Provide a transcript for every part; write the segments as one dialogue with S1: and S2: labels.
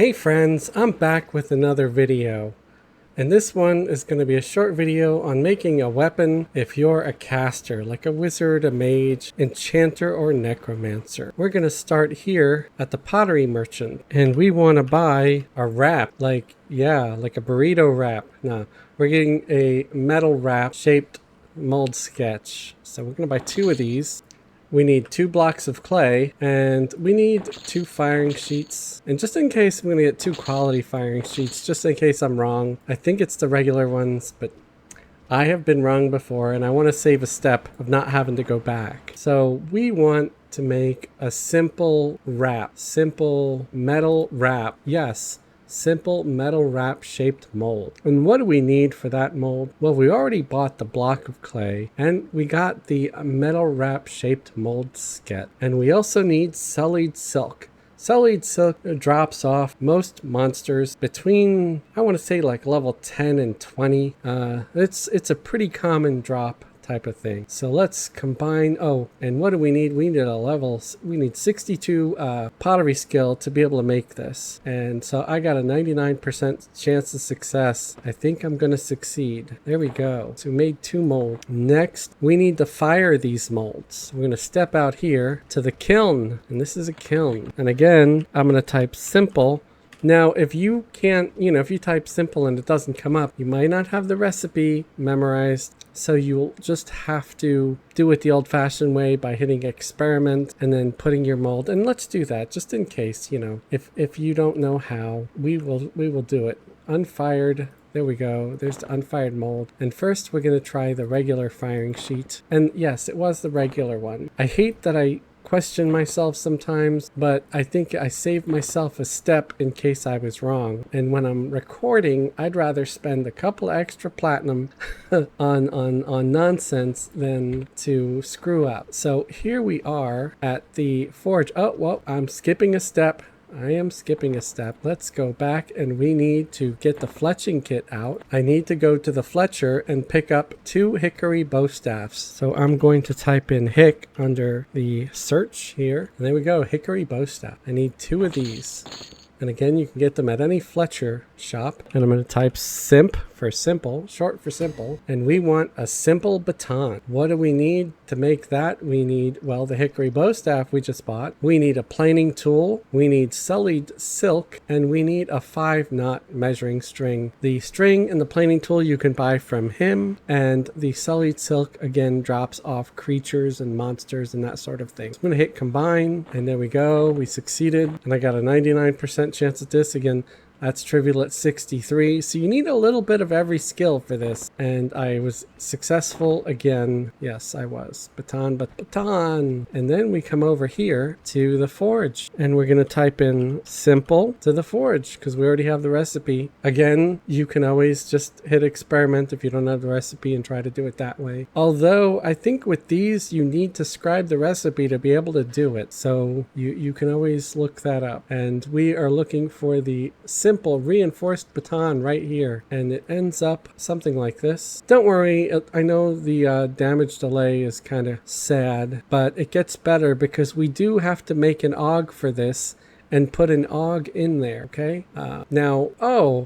S1: Hey friends, I'm back with another video. And this one is going to be a short video on making a weapon if you're a caster, like a wizard, a mage, enchanter, or necromancer. We're going to start here at the pottery merchant. And we want to buy a wrap, like a burrito wrap. No, we're getting a metal wrap shaped mold sketch. So we're going to buy 2 of these. We need 2 blocks of clay, and we need 2 firing sheets. And just in case, I'm going to get 2 quality firing sheets, just in case I'm wrong. I think it's the regular ones, but I have been wrong before, and I want to save a step of not having to go back. So we want to make a simple wrap, simple metal wrap. Yes. Simple metal wrap shaped mold. And what do we need for that mold? Well, we already bought the block of clay and we got the metal wrap shaped mold sketch. And we also need sullied silk. Sullied silk drops off most monsters between, I want to say, like level 10 and 20. It's a pretty common drop type of thing. So let's combine. Oh, and what do we need? We need 62 pottery skill to be able to make this. And so I got a 99% chance of success. I think I'm going to succeed. There we go. So we made 2 molds. Next, we need to fire these molds. We're going to step out here to the kiln. And this is a kiln. And again, I'm going to type simple. Now, if you can't, if you type simple and it doesn't come up, you might not have the recipe memorized. So you'll just have to do it the old-fashioned way by hitting experiment and then putting your mold. And let's do that just in case, if you don't know how, we will do it. Unfired. There we go. There's the unfired mold. And first we're going to try the regular firing sheet. And yes, it was the regular one. I hate that I question myself sometimes, but I think I saved myself a step in case I was wrong. And when I'm recording, I'd rather spend a couple extra platinum on nonsense than to screw up. So here we are at the forge. Oh, well, I'm skipping a step. I am skipping a step. Let's go back, and we need to get the fletching kit out. I need to go to the Fletcher and pick up 2 hickory bow staffs. So I'm going to type in hick under the search here. And there we go, hickory bow staff. I need 2 of these. And again, you can get them at any Fletcher shop. And I'm going to type simp for simple, short for simple. And we want a simple baton. What do we need to make that? We need, well, the hickory bow staff we just bought. We need a planing tool. We need sullied silk. And we need a 5-knot measuring string. The string and the planing tool you can buy from him. And the sullied silk, again, drops off creatures and monsters and that sort of thing. So I'm going to hit combine. And there we go. We succeeded. And I got a 99% chance at this. Again, that's trivial at 63. So you need a little bit of every skill for this. And I was successful again. Yes, I was. Baton. And then we come over here to the forge. And we're going to type in simple to the forge because we already have the recipe. Again, you can always just hit experiment if you don't have the recipe and try to do it that way. Although I think with these, you need to scribe the recipe to be able to do it. So you can always look that up. And we are looking for the simple reinforced baton right here, and it ends up something like this. Don't worry, I know the damage delay is kind of sad, but it gets better because we do have to make an AUG for this and put an AUG in there, okay? Now,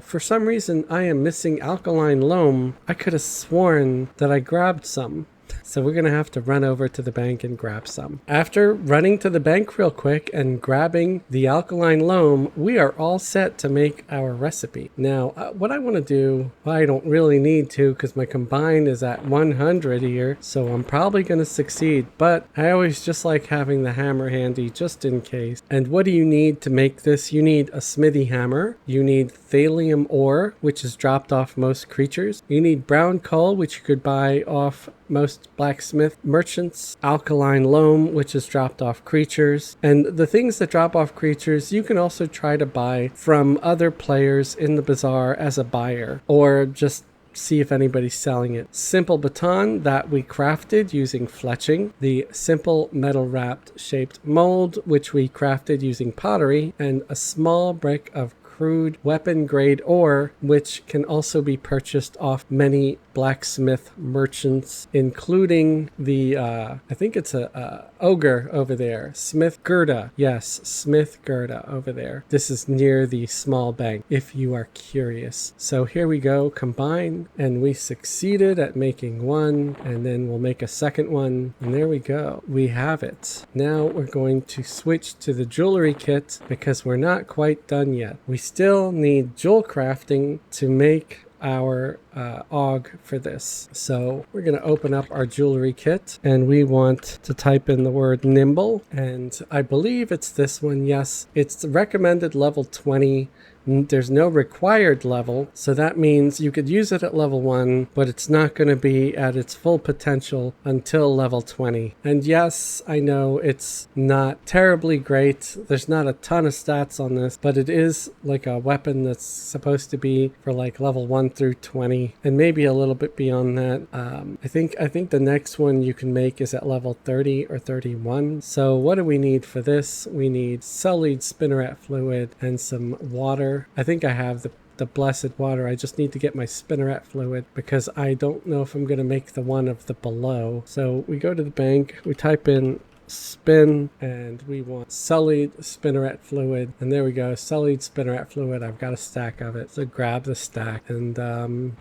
S1: for some reason I am missing alkaline loam. I could have sworn that I grabbed some. So we're going to have to run over to the bank and grab some. After running to the bank real quick and grabbing the alkaline loam, we are all set to make our recipe. Now, what I want to do, well, I don't really need to because my combine is at 100 here, so I'm probably going to succeed. But I always just like having the hammer handy just in case. And what do you need to make this? You need a smithy hammer. You need thallium ore, which is dropped off most creatures. You need brown coal, which you could buy off most blacksmith merchants, alkaline loam, which is dropped off creatures, and the things that drop off creatures you can also try to buy from other players in the bazaar as a buyer, or just see if anybody's selling it. Simple baton that we crafted using fletching, the simple metal wrapped shaped mold which we crafted using pottery, and a small brick of crude weapon grade ore, which can also be purchased off many blacksmith merchants, including the I think it's a ogre over there, Smith Gerda. Yes, Smith Gerda over there. This is near the small bank if you are curious. So here we go, combine, and we succeeded at making one, and then we'll make a second one, and there we go. We have it. Now we're going to switch to the jewelry kit because we're not quite done yet. We still need jewel crafting to make our AUG for this. So we're going to open up our jewelry kit, and we want to type in the word nimble, and I believe it's this one. Yes, it's the recommended level 20. There's no required level, so that means you could use it at level 1, but it's not going to be at its full potential until level 20. And yes, I know it's not terribly great. There's not a ton of stats on this, but it is like a weapon that's supposed to be for like level 1 through 20, and maybe a little bit beyond that. I think the next one you can make is at level 30 or 31. So what do we need for this? We need solid spinneret fluid and some water. I think I have the blessed water. I just need to get my spinneret fluid because I don't know if I'm going to make the one of the below. So we go to the bank, we type in spin, and we want solid spinneret fluid, and there we go, solid spinneret fluid. I've got a stack of it, so grab the stack, and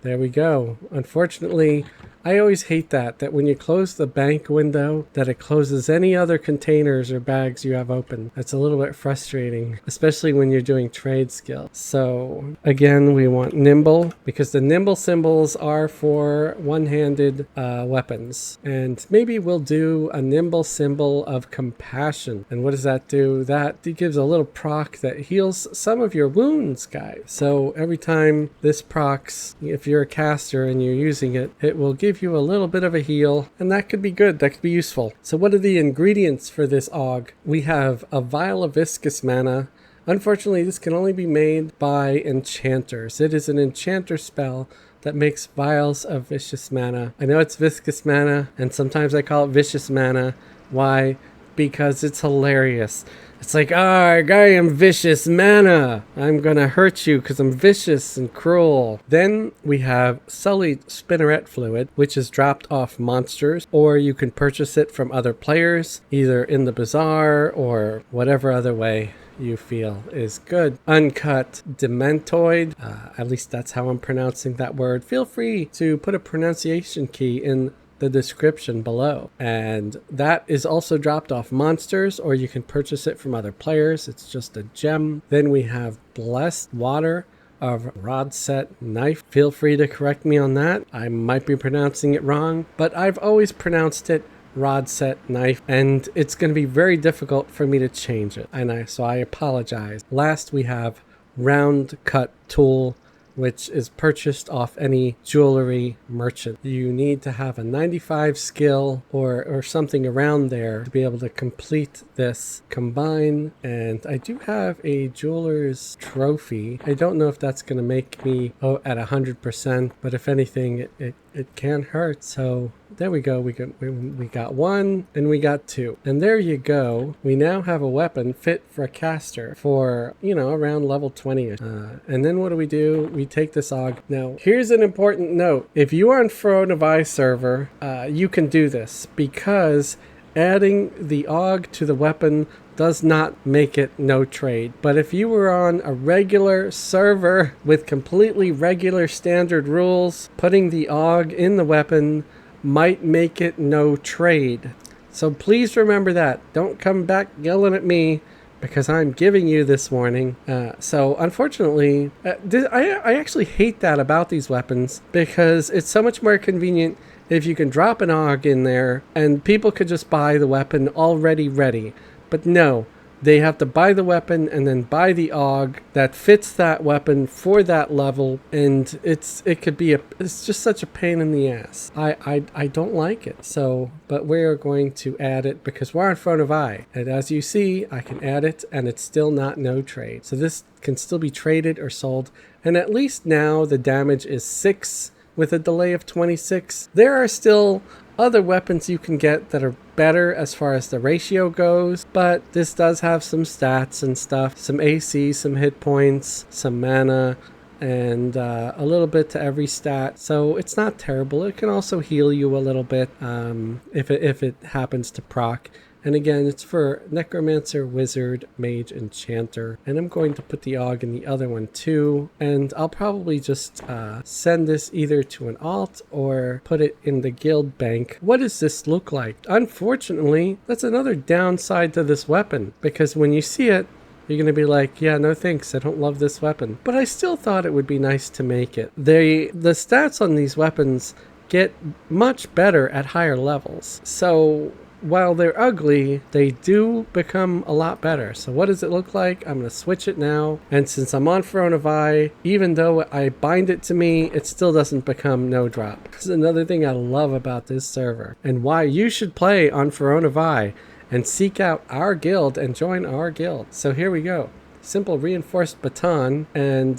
S1: there we go. Unfortunately, I always hate that when you close the bank window, that it closes any other containers or bags you have open. That's a little bit frustrating, especially when you're doing trade skill. So again, we want nimble because the nimble symbols are for one-handed weapons. And maybe we'll do a nimble symbol of compassion. And what does that do? That gives a little proc that heals some of your wounds, guys. So every time this procs, if you're a caster and you're using it, it will give you a little bit of a heal, and that could be good. That could be useful. So what are the ingredients for this AUG? We have a vial of viscous mana. Unfortunately, this can only be made by enchanters. It is an enchanter spell that makes vials of vicious mana. I know it's viscous mana, and sometimes I call it vicious mana. Why? Because it's hilarious. It's like, I am vicious mana. I'm gonna hurt you because I'm vicious and cruel. Then we have solid spinneret fluid, which is dropped off monsters, or you can purchase it from other players, either in the bazaar or whatever other way you feel is good. Uncut dementoid, at least that's how I'm pronouncing that word. Feel free to put a pronunciation key in the description below, and that is also dropped off monsters, or you can purchase it from other players. It's just a gem. Then we have blessed water of rod set knife. Feel free to correct me on that. I might be pronouncing it wrong, but I've always pronounced it rod set knife, and it's going to be very difficult for me to change it, and so I apologize. Last, we have round cut tool, which is purchased off any jewelry merchant. You need to have a 95 skill or something around there to be able to complete this combine. And I do have a jeweler's trophy. I don't know if that's going to make me at 100%, but if anything, it can hurt. So there we go. We got one and we got two. And there you go. We now have a weapon fit for a caster for, around level 20. And then what do? We take this AUG. Now, here's an important note. If you are on Fronavi server, you can do this because adding the AUG to the weapon does not make it no trade. But if you were on a regular server with completely regular standard rules, putting the AUG in the weapon might make it no trade. So please remember that. Don't come back yelling at me because I'm giving you this warning. So unfortunately, I actually hate that about these weapons because it's so much more convenient if you can drop an AUG in there and people could just buy the weapon already ready. But no, they have to buy the weapon and then buy the AUG that fits that weapon for that level, and it's just such a pain in the ass. I don't like it. So, but we're going to add it because we're in front of I, and as you see, I can add it and it's still not no trade. So this can still be traded or sold, and at least now the damage is 6 with a delay of 26. There are still other weapons you can get that are better as far as the ratio goes, but this does have some stats and stuff, some AC, some hit points, some mana, and a little bit to every stat, so it's not terrible. It can also heal you a little bit if it happens to proc. And again, it's for Necromancer, Wizard, Mage, Enchanter. And I'm going to put the AUG in the other one too. And I'll probably just send this either to an alt or put it in the guild bank. What does this look like? Unfortunately, that's another downside to this weapon, because when you see it, you're going to be like, yeah, no thanks, I don't love this weapon. But I still thought it would be nice to make it. The stats on these weapons get much better at higher levels. So while they're ugly, they do become a lot better. So what does it look like? I'm going to switch it now. And since I'm on Throne of Eye, even though I bind it to me, it still doesn't become no drop. This is another thing I love about this server and why you should play on Throne of Eye and seek out our guild and join our guild. So here we go. Simple reinforced baton, and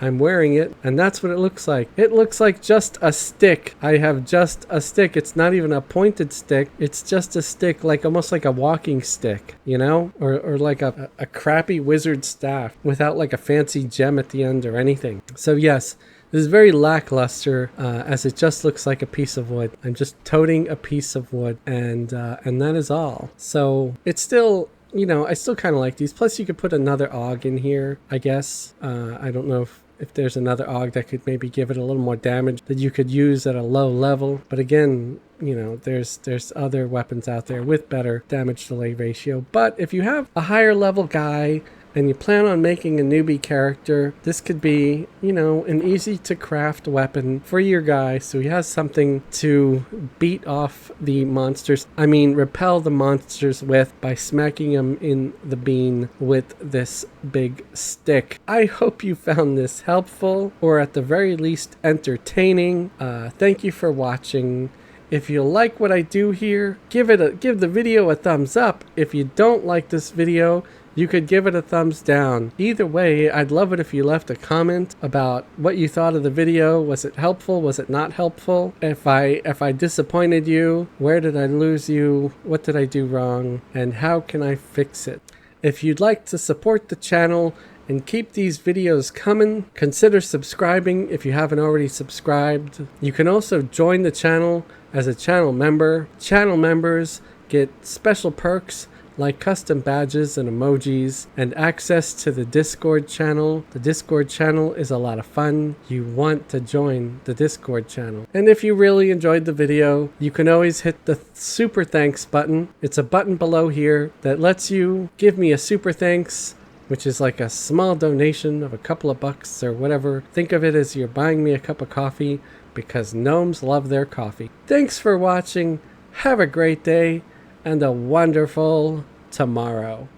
S1: I'm wearing it, and that's what it looks like. It looks like just a stick. I have just a stick. It's not even a pointed stick. It's just a stick, like almost like a walking stick, you know? Or like a crappy wizard staff without like a fancy gem at the end or anything. So yes, this is very lackluster, as it just looks like a piece of wood. I'm just toting a piece of wood, and that is all. So it's still, you know, I still kind of like these. Plus you could put another AUG in here, I guess. I don't know if there's another AUG that could maybe give it a little more damage that you could use at a low level. But again, you know, there's other weapons out there with better damage delay ratio. But if you have a higher level guy and you plan on making a newbie character, this could be, you know, an easy to craft weapon for your guy, so he has something to beat off the monsters. I mean, repel the monsters with by smacking them in the bean with this big stick. I hope you found this helpful, or at the very least entertaining. Thank you for watching. If you like what I do here, give the video a thumbs up. If you don't like this video, you could give it a thumbs down. Either way, I'd love it if you left a comment about what you thought of the video. Was it helpful? Was it not helpful? If I disappointed you, where did I lose you? What did I do wrong? And how can I fix it? If you'd like to support the channel and keep these videos coming, consider subscribing if you haven't already subscribed. You can also join the channel as a channel member. Channel members get special perks like custom badges and emojis and access to the Discord channel. The Discord channel is a lot of fun. You want to join the Discord channel. And if you really enjoyed the video, you can always hit the super thanks button. It's a button below here that lets you give me a super thanks, which is like a small donation of a couple of bucks or whatever. Think of it as you're buying me a cup of coffee, because gnomes love their coffee. Thanks for watching. Have a great day and a wonderful tomorrow.